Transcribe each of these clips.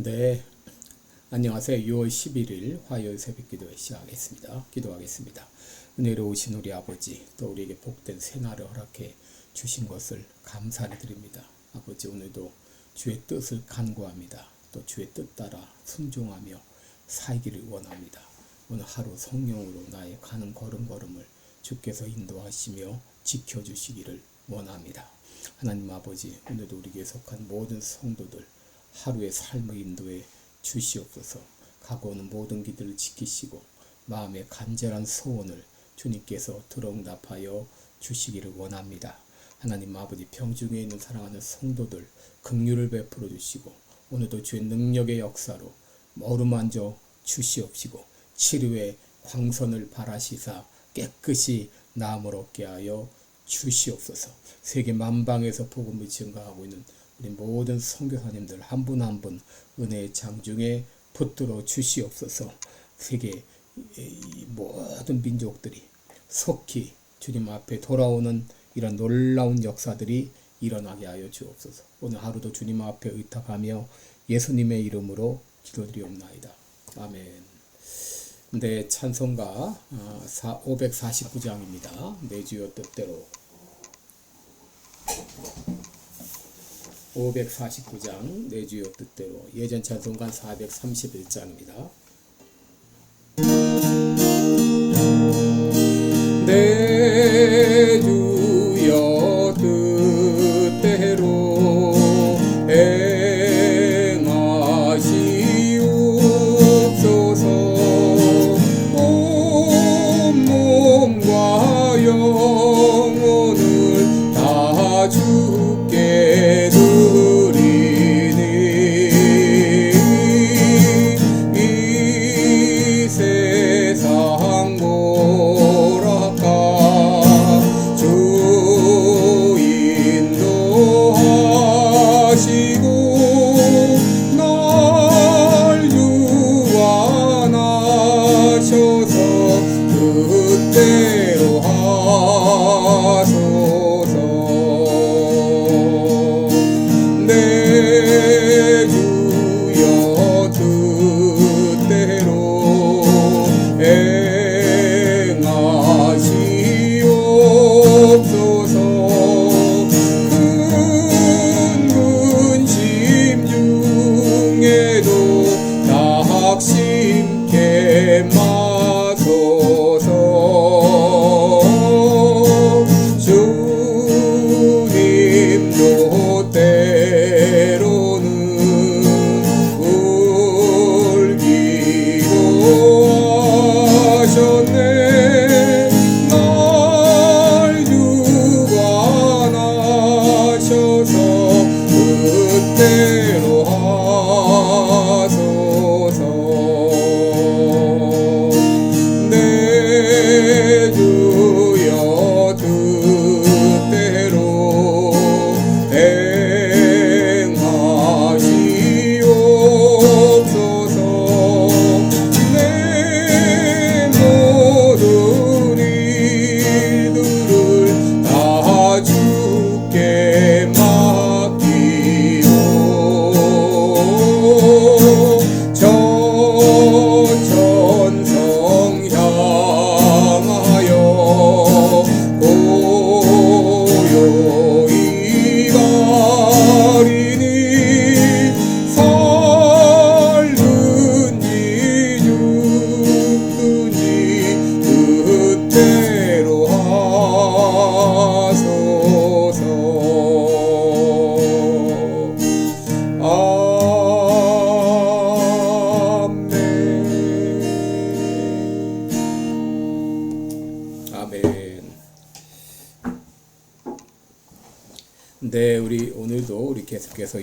네, 안녕하세요. 6월 11일 화요일 새벽 기도회 시작하겠습니다. 기도하겠습니다. 은혜로우신 우리 아버지, 또 우리에게 복된 새날을 허락해 주신 것을 감사를 드립니다. 아버지, 오늘도 주의 뜻을 간구합니다. 또 주의 뜻 따라 순종하며 살기를 원합니다. 오늘 하루 성령으로 나의 가는 걸음걸음을 주께서 인도하시며 지켜주시기를 원합니다. 하나님 아버지, 오늘도 우리에게 속한 모든 성도들 하루의 삶의 인도에 주시옵소서. 가고 오는 모든 길들을 지키시고 마음의 간절한 소원을 주님께서 들어응답하여 주시기를 원합니다. 하나님 아버지, 병중에 있는 사랑하는 성도들 긍휼을 베풀어 주시고 오늘도 주의 능력의 역사로 어루만져 주시옵시고 치료의 광선을 발하시사 깨끗이 나음을 얻게 하여 주시옵소서. 세계 만방에서 복음을 증거하고 있는 우리 모든 선교사님들 한 분 한 분 은혜의 장중에 붙들어 주시옵소서. 세계 모든 민족들이 속히 주님 앞에 돌아오는 이런 놀라운 역사들이 일어나게 하여 주옵소서. 오늘 하루도 주님 앞에 의탁하며 예수님의 이름으로 기도드리옵나이다. 아멘. 네, 찬송가 549장입니다. 내 주여 뜻대로. 549장 내 주여 뜻대로. 예전 찬송가 431장입니다. 내 주여 뜻대로 행하시옵소서. 온 몸과 영혼을 다 주께 드리니 이 세상 보라까 주 인도하시고 날 유한하셔서 뜻대로 하소서. 내 주여 뜻대로 행하시옵소서. 큰 근심 중에도 낙심케 마소서. 주님도 때로는 울기도 하셨네. 날 유한하셔서 뜻대로 하소서. 내 주여 뜻대로 행하시옵소서. 내 모든 일들을 다 주께 맡기오. 저 천성 향하여 고요히 가리니 살든지 죽든지 뜻대로 하소서. 아멘. 네, 오늘도 계속해서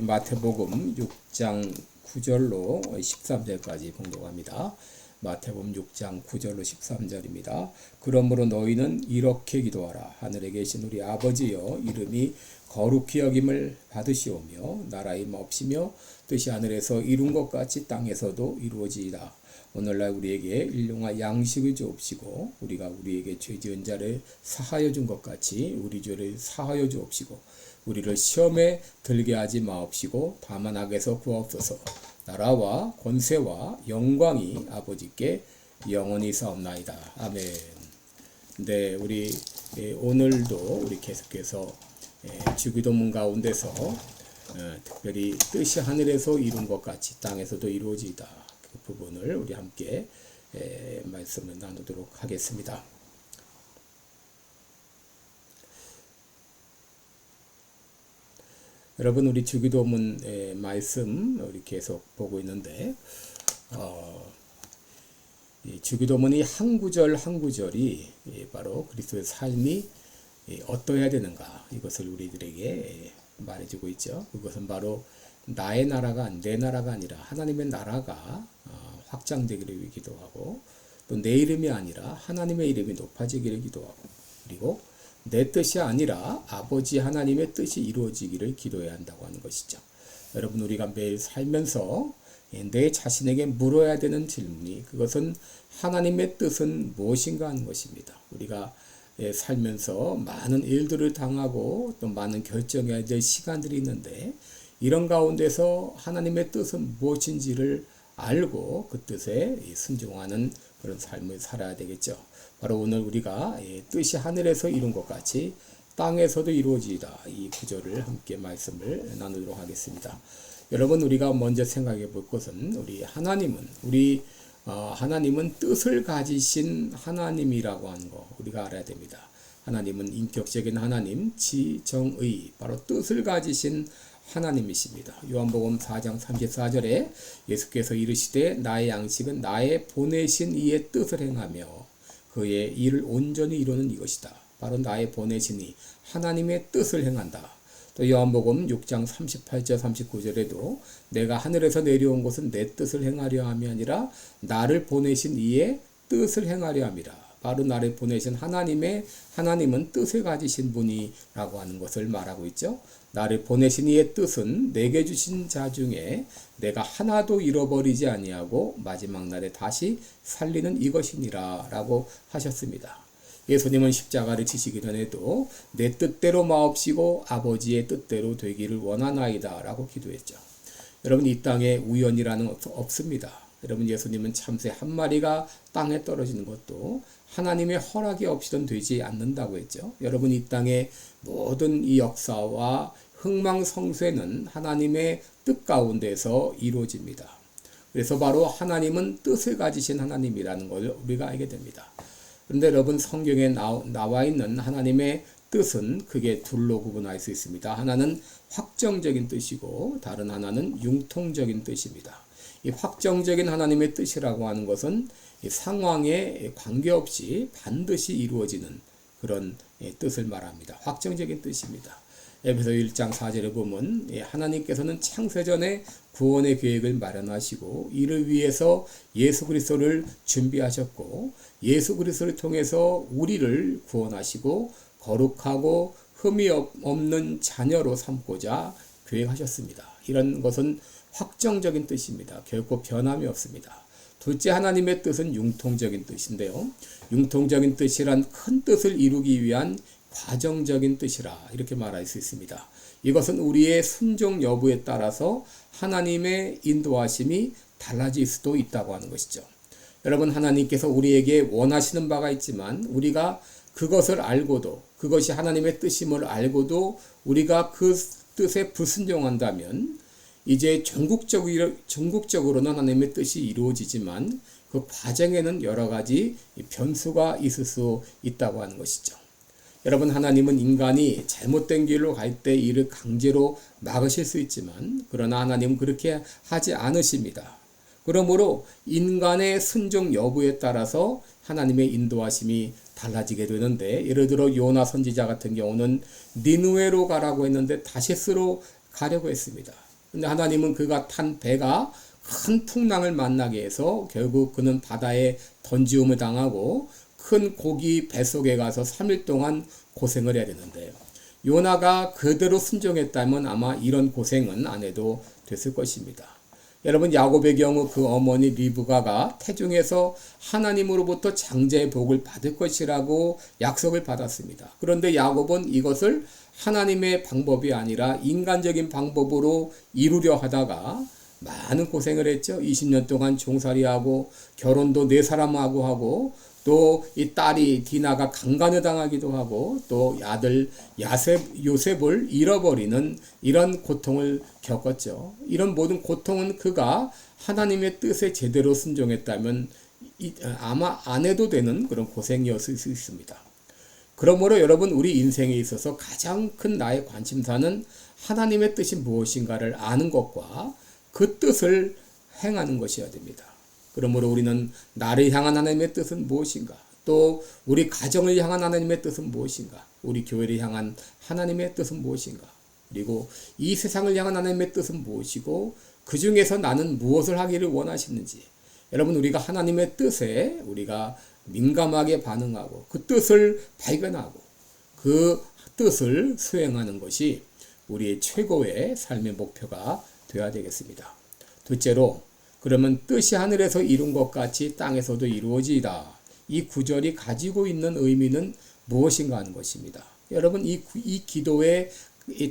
마태복음 6장 9절로 13절까지 봉독합니다. 마태복음 6장 9절로 13절입니다. 그러므로 너희는 이렇게 기도하라. 하늘에 계신 우리 아버지여, 이름이 거룩히 여김을 받으시오며 나라의 몹시며 뜻이 하늘에서 이룬 것 같이 땅에서도 이루어지이다. 오늘날 우리에게 일용할 양식을 주옵시고 우리가 우리에게 죄 지은 자를 사하여 준 것 같이 우리 죄를 사하여 주옵시고 우리를 시험에 들게 하지 마옵시고 다만 악에서 구하옵소서. 나라와 권세와 영광이 아버지께 영원히 사옵나이다. 아멘. 네, 우리 오늘도 우리 계속해서 주기도문 가운데서 특별히 뜻이 하늘에서 이룬 것 같이 땅에서도 이루어지이다. 그 부분을 우리 함께 말씀을 나누도록 하겠습니다. 여러분, 우리 주기도문 말씀 우리 계속 보고 있는데 이 주기도문이 한 구절 한 구절이 바로 그리스도의 삶이 어떠해야 되는가, 이것을 우리들에게 말해주고 있죠. 그것은 바로 나의 나라가 내 나라가 아니라 하나님의 나라가 확장되기를 위해 기도하고, 또 내 이름이 아니라 하나님의 이름이 높아지기를 기도하고, 그리고 내 뜻이 아니라 아버지 하나님의 뜻이 이루어지기를 기도해야 한다고 하는 것이죠. 여러분, 우리가 매일 살면서 내 자신에게 물어야 되는 질문이, 그것은 하나님의 뜻은 무엇인가 하는 것입니다. 우리가 살면서 많은 일들을 당하고 또 많은 결정해야 될 시간들이 있는데, 이런 가운데서 하나님의 뜻은 무엇인지를 알고 그 뜻에 순종하는 그런 삶을 살아야 되겠죠. 바로 오늘 우리가 뜻이 하늘에서 이룬 것 같이 땅에서도 이루어지이다, 이 구절을 함께 말씀을 나누도록 하겠습니다. 여러분, 우리가 먼저 생각해 볼 것은 하나님은 뜻을 가지신 하나님이라고 하는 거 우리가 알아야 됩니다. 하나님은 인격적인 하나님, 지정의, 바로 뜻을 가지신 하나님이십니다. 요한복음 4장 34절에 예수께서 이르시되 나의 양식은 나의 보내신 이의 뜻을 행하며 그의 일을 온전히 이루는 이것이다. 바로 나의 보내신 이 하나님의 뜻을 행한다. 또 요한복음 6장 38절 39절에도 내가 하늘에서 내려온 것은 내 뜻을 행하려 함이 아니라 나를 보내신 이의 뜻을 행하려 함이라. 바로 나를 보내신 하나님은 뜻을 가지신 분이라고 하는 것을 말하고 있죠. 나를 보내신 이의 뜻은 내게 주신 자 중에 내가 하나도 잃어버리지 아니하고 마지막 날에 다시 살리는 이것이니라 라고 하셨습니다. 예수님은 십자가를 지시기 전에도 내 뜻대로 마옵시고 아버지의 뜻대로 되기를 원하나이다 라고 기도했죠. 여러분, 이 땅에 우연이라는 것은 없습니다. 여러분, 예수님은 참새 한 마리가 땅에 떨어지는 것도 하나님의 허락이 없이는 되지 않는다고 했죠. 여러분, 이 땅의 모든 이 역사와 흥망성쇠는 하나님의 뜻 가운데서 이루어집니다. 그래서 바로 하나님은 뜻을 가지신 하나님이라는 걸 우리가 알게 됩니다. 그런데 여러분, 성경에 나와 있는 하나님의 뜻은 크게 둘로 구분할 수 있습니다. 하나는 확정적인 뜻이고 다른 하나는 융통적인 뜻입니다. 이 확정적인 하나님의 뜻이라고 하는 것은 이 상황에 관계없이 반드시 이루어지는 그런 뜻을 말합니다. 확정적인 뜻입니다. 에베소 1장 4절에 보면 하나님께서는 창세전에 구원의 계획을 마련하시고 이를 위해서 예수 그리스도를 준비하셨고 예수 그리스도를 통해서 우리를 구원하시고 거룩하고 흠이 없는 자녀로 삼고자 계획하셨습니다. 이런 것은 확정적인 뜻입니다. 결코 변함이 없습니다. 둘째, 하나님의 뜻은 융통적인 뜻인데요. 융통적인 뜻이란 큰 뜻을 이루기 위한 과정적인 뜻이라 이렇게 말할 수 있습니다. 이것은 우리의 순종 여부에 따라서 하나님의 인도하심이 달라질 수도 있다고 하는 것이죠. 여러분, 하나님께서 우리에게 원하시는 바가 있지만 우리가 그것을 알고도, 그것이 하나님의 뜻임을 알고도 우리가 그 뜻에 불순종한다면 이제 전국적으로는 하나님의 뜻이 이루어지지만 그 과정에는 여러 가지 변수가 있을 수 있다고 하는 것이죠. 여러분, 하나님은 인간이 잘못된 길로 갈 때 이를 강제로 막으실 수 있지만 그러나 하나님은 그렇게 하지 않으십니다. 그러므로 인간의 순종 여부에 따라서 하나님의 인도하심이 달라지게 되는데, 예를 들어 요나 선지자 같은 경우는 니느웨로 가라고 했는데 다시스로 가려고 했습니다. 근데 하나님은 그가 탄 배가 큰 풍랑을 만나게 해서 결국 그는 바다에 던지움을 당하고 큰 고기 뱃속에 가서 3일 동안 고생을 해야 되는데요. 요나가 그대로 순종했다면 아마 이런 고생은 안 해도 됐을 것입니다. 여러분, 야곱의 경우 그 어머니 리브가가 태중에서 하나님으로부터 장자의 복을 받을 것이라고 약속을 받았습니다. 그런데 야곱은 이것을 하나님의 방법이 아니라 인간적인 방법으로 이루려 하다가 많은 고생을 했죠. 20년 동안 종살이하고 결혼도 네 사람하고 하고 또 이 딸이 디나가 강간을 당하기도 하고 또 아들 요셉을 잃어버리는 이런 고통을 겪었죠. 이런 모든 고통은 그가 하나님의 뜻에 제대로 순종했다면 아마 안 해도 되는 그런 고생이었을 수 있습니다. 그러므로 여러분, 우리 인생에 있어서 가장 큰 나의 관심사는 하나님의 뜻이 무엇인가를 아는 것과 그 뜻을 행하는 것이어야 됩니다. 그러므로 우리는 나를 향한 하나님의 뜻은 무엇인가? 또 우리 가정을 향한 하나님의 뜻은 무엇인가? 우리 교회를 향한 하나님의 뜻은 무엇인가? 그리고 이 세상을 향한 하나님의 뜻은 무엇이고 그 중에서 나는 무엇을 하기를 원하시는지, 여러분, 우리가 하나님의 뜻에 우리가 민감하게 반응하고 그 뜻을 발견하고 그 뜻을 수행하는 것이 우리의 최고의 삶의 목표가 되어야 되겠습니다. 둘째로, 그러면 뜻이 하늘에서 이룬 것 같이 땅에서도 이루어지이다. 이 구절이 가지고 있는 의미는 무엇인가 하는 것입니다. 여러분, 이 기도에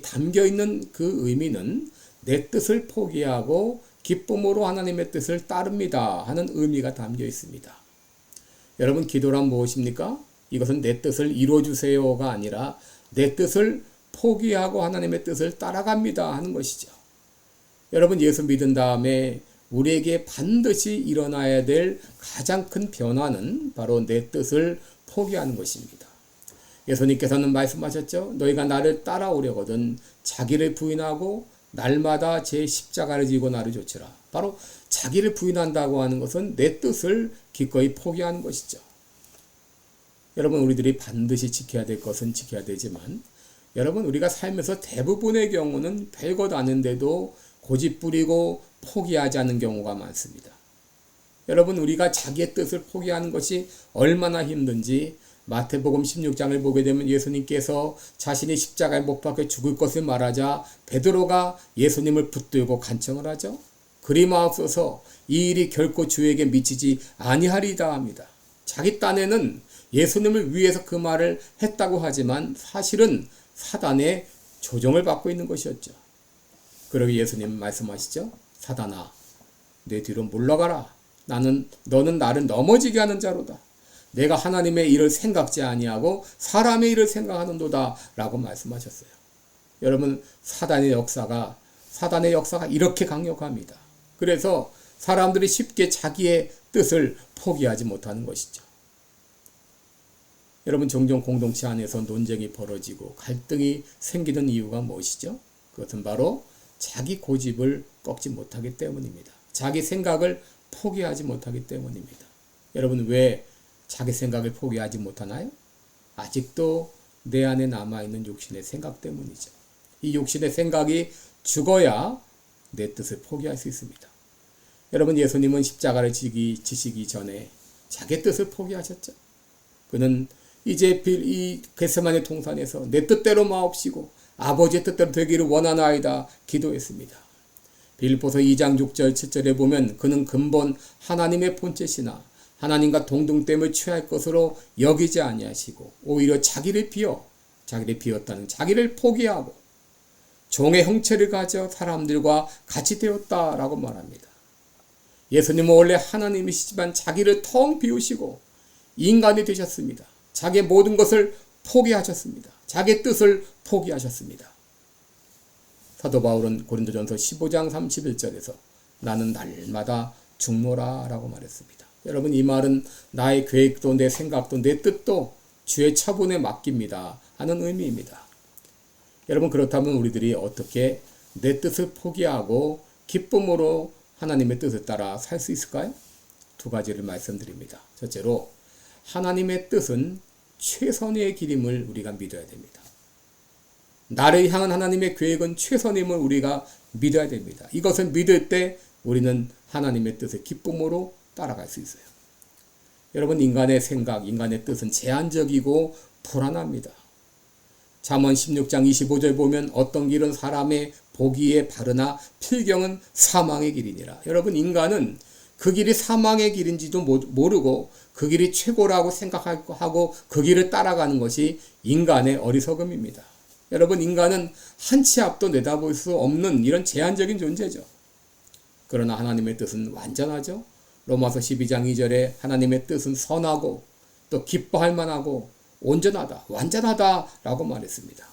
담겨 있는 그 의미는 내 뜻을 포기하고 기쁨으로 하나님의 뜻을 따릅니다 하는 의미가 담겨 있습니다. 여러분, 기도란 무엇입니까? 이것은 내 뜻을 이루어주세요가 아니라 내 뜻을 포기하고 하나님의 뜻을 따라갑니다 하는 것이죠. 여러분, 예수 믿은 다음에 우리에게 반드시 일어나야 될 가장 큰 변화는 바로 내 뜻을 포기하는 것입니다. 예수님께서는 말씀하셨죠. 너희가 나를 따라오려거든 자기를 부인하고 날마다 제 십자가를 지고 나를 좇으라. 바로 자기를 부인한다고 하는 것은 내 뜻을 기꺼이 포기하는 것이죠. 여러분, 우리들이 반드시 지켜야 될 것은 지켜야 되지만, 여러분, 우리가 살면서 대부분의 경우는 별것 아닌데도 고집부리고 포기하지 않는 경우가 많습니다. 여러분, 우리가 자기의 뜻을 포기하는 것이 얼마나 힘든지 마태복음 16장을 보게 되면 예수님께서 자신이 십자가에 못 박혀 죽을 것을 말하자 베드로가 예수님을 붙들고 간청을 하죠. 그리 마옵소서, 이 일이 결코 주에게 미치지 아니하리이다 합니다. 자기 딴에는 예수님을 위해서 그 말을 했다고 하지만 사실은 사단의 조종을 받고 있는 것이었죠. 그러고 예수님 말씀하시죠. 사단아, 내 뒤로 물러가라. 너는 나를 넘어지게 하는 자로다. 내가 하나님의 일을 생각지 아니하고 사람의 일을 생각하는도다 라고 말씀하셨어요. 여러분, 사단의 역사가 이렇게 강력합니다. 그래서 사람들이 쉽게 자기의 뜻을 포기하지 못하는 것이죠. 여러분, 종종 공동체 안에서 논쟁이 벌어지고 갈등이 생기는 이유가 무엇이죠? 그것은 바로 자기 고집을 꺾지 못하기 때문입니다. 자기 생각을 포기하지 못하기 때문입니다. 여러분, 왜 자기 생각을 포기하지 못하나요? 아직도 내 안에 남아있는 욕심의 생각 때문이죠. 이 욕심의 생각이 죽어야 내 뜻을 포기할 수 있습니다. 여러분, 예수님은 십자가를 지시기 전에 자기 뜻을 포기하셨죠. 그는 이제 이 겟세마네 동산에서 내 뜻대로 마옵시고 아버지의 뜻대로 되기를 원하나이다 기도했습니다. 빌립보서 2장 6절 7절에 보면 그는 근본 하나님의 본체시나 하나님과 동등됨을 취할 것으로 여기지 아니하시고 오히려 자기를 비웠다는 자기를 포기하고 종의 형체를 가져 사람들과 같이 되었다라고 말합니다. 예수님은 원래 하나님이시지만 자기를 텅 비우시고 인간이 되셨습니다. 자기의 모든 것을 포기하셨습니다. 자기의 뜻을 포기하셨습니다. 사도 바울은 고린도전서 15장 31절에서 나는 날마다 죽노라 라고 말했습니다. 여러분, 이 말은 나의 계획도 내 생각도 내 뜻도 주의 처분에 맡깁니다 하는 의미입니다. 여러분, 그렇다면 우리들이 어떻게 내 뜻을 포기하고 기쁨으로 하나님의 뜻을 따라 살 수 있을까요? 두 가지를 말씀드립니다. 첫째로, 하나님의 뜻은 최선의 길임을 우리가 믿어야 됩니다. 나를 향한 하나님의 계획은 최선임을 우리가 믿어야 됩니다. 이것을 믿을 때 우리는 하나님의 뜻의 기쁨으로 따라갈 수 있어요. 여러분, 인간의 생각, 인간의 뜻은 제한적이고 불안합니다. 잠언 16장 25절 보면 어떤 길은 사람의 보기에 바르나 필경은 사망의 길이니라. 여러분, 인간은 그 길이 사망의 길인지도 모르고 그 길이 최고라고 생각하고 그 길을 따라가는 것이 인간의 어리석음입니다. 여러분, 인간은 한 치 앞도 내다볼 수 없는 이런 제한적인 존재죠. 그러나 하나님의 뜻은 완전하죠. 로마서 12장 2절에 하나님의 뜻은 선하고 또 기뻐할 만하고 온전하다, 완전하다라고 말했습니다.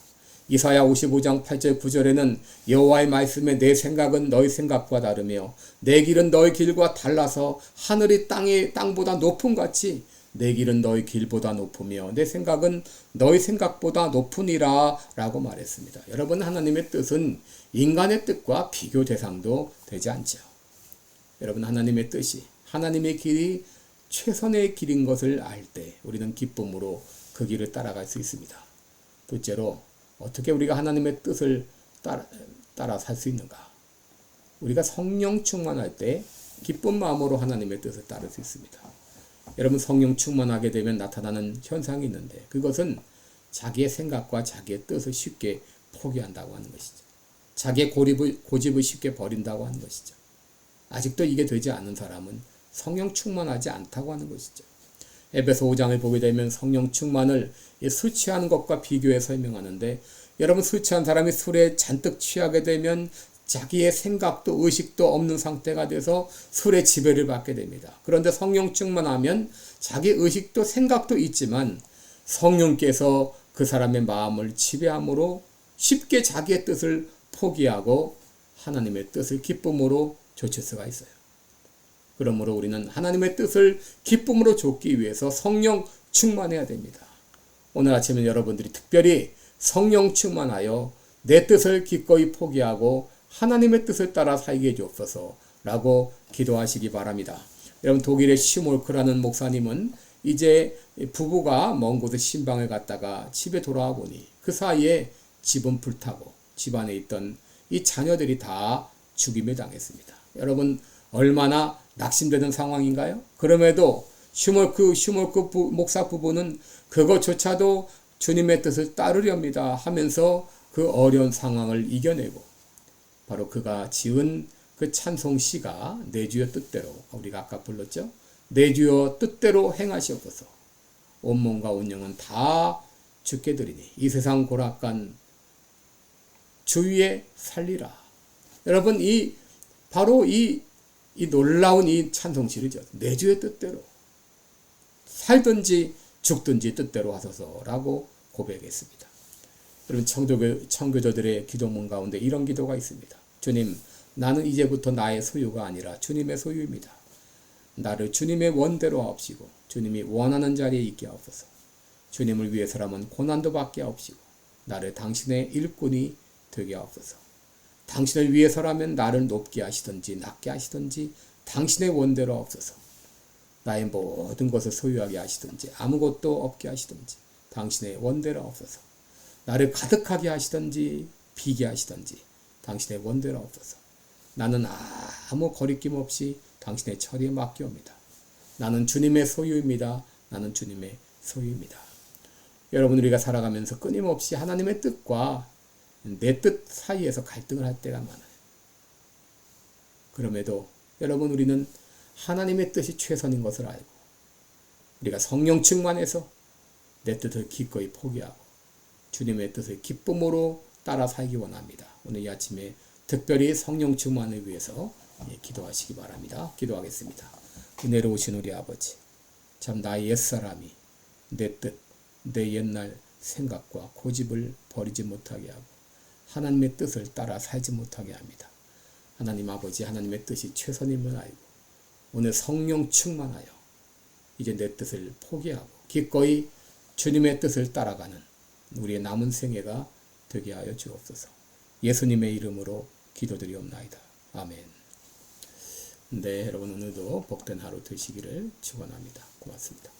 이사야 55장 8절 9절에는 여호와의 말씀에 내 생각은 너희 생각과 다르며 내 길은 너희 길과 달라서 하늘이 땅보다 높음 같이 내 길은 너희 길보다 높으며 내 생각은 너희 생각보다 높으니라 라고 말했습니다. 여러분, 하나님의 뜻은 인간의 뜻과 비교 대상도 되지 않죠. 여러분, 하나님의 뜻이, 하나님의 길이 최선의 길인 것을 알 때 우리는 기쁨으로 그 길을 따라갈 수 있습니다. 둘째로, 어떻게 우리가 하나님의 뜻을 따라 살 수 있는가? 우리가 성령 충만할 때 기쁜 마음으로 하나님의 뜻을 따를 수 있습니다. 여러분, 성령 충만하게 되면 나타나는 현상이 있는데 그것은 자기의 생각과 자기의 뜻을 쉽게 포기한다고 하는 것이죠. 자기의 고집을 쉽게 버린다고 하는 것이죠. 아직도 이게 되지 않은 사람은 성령 충만하지 않다고 하는 것이죠. 에베소 5장을 보게 되면 성령 충만을 술 취하는 것과 비교해 설명하는데, 여러분, 술 취한 사람이 술에 잔뜩 취하게 되면 자기의 생각도 의식도 없는 상태가 돼서 술의 지배를 받게 됩니다. 그런데 성령 충만하면 자기 의식도 생각도 있지만 성령께서 그 사람의 마음을 지배함으로 쉽게 자기의 뜻을 포기하고 하나님의 뜻을 기쁨으로 좇을 수가 있어요. 그러므로 우리는 하나님의 뜻을 기쁨으로 좇기 위해서 성령 충만해야 됩니다. 오늘 아침에 여러분들이 특별히 성령 충만하여 내 뜻을 기꺼이 포기하고 하나님의 뜻을 따라 살게 해주옵소서 라고 기도하시기 바랍니다. 여러분, 독일의 시몰크라는 목사님은 이제 부부가 먼 곳에 신방을 갔다가 집에 돌아와 보니 그 사이에 집은 불타고 집안에 있던 이 자녀들이 다 죽임을 당했습니다. 여러분, 얼마나 낙심되는 상황인가요? 그럼에도 슈몰크 목사 부부는 그것조차도 주님의 뜻을 따르렵니다 하면서 그 어려운 상황을 이겨내고, 바로 그가 지은 그 찬송시가 내 주여 뜻대로, 우리가 아까 불렀죠? 내 주여 뜻대로 행하시옵소서. 온몸과 온 영은 다 주께 드리니 이 세상 고락간 주위에 살리라. 여러분, 바로 이 놀라운 이 찬송시르죠. 내 주의 뜻대로 살든지 죽든지 뜻대로 하소서라고 고백했습니다. 여러분, 청교도들의 기도문 가운데 이런 기도가 있습니다. 주님, 나는 이제부터 나의 소유가 아니라 주님의 소유입니다. 나를 주님의 원대로 하옵시고 주님이 원하는 자리에 있게 하옵소서. 주님을 위해서라면 고난도 받게 하옵시고 나를 당신의 일꾼이 되게 하옵소서. 당신을 위해서라면 나를 높게 하시든지 낮게 하시든지 당신의 원대로 하옵소서. 나의 모든 것을 소유하게 하시든지 아무것도 없게 하시든지 당신의 원대로 하옵소서. 나를 가득하게 하시든지 비게 하시든지 당신의 원대로 하옵소서. 나는 아무 거리낌 없이 당신의 처리에 맡기옵니다. 나는 주님의 소유입니다. 나는 주님의 소유입니다. 여러분, 우리가 살아가면서 끊임없이 하나님의 뜻과 내 뜻 사이에서 갈등을 할 때가 많아요. 그럼에도 여러분, 우리는 하나님의 뜻이 최선인 것을 알고 우리가 성령 충만해서 내 뜻을 기꺼이 포기하고 주님의 뜻을 기쁨으로 따라 살기 원합니다. 오늘 이 아침에 특별히 성령 충만을 위해서 기도하시기 바랍니다. 기도하겠습니다. 은혜로우신 우리 아버지, 참 나의 옛사람이 내 뜻, 내 옛날 생각과 고집을 버리지 못하게 하고 하나님의 뜻을 따라 살지 못하게 합니다. 하나님 아버지, 하나님의 뜻이 최선임을 알고 오늘 성령 충만하여 이제 내 뜻을 포기하고 기꺼이 주님의 뜻을 따라가는 우리의 남은 생애가 되게 하여 주옵소서. 예수님의 이름으로 기도드리옵나이다. 아멘. 네, 여러분, 오늘도 복된 하루 되시기를 축원합니다. 고맙습니다.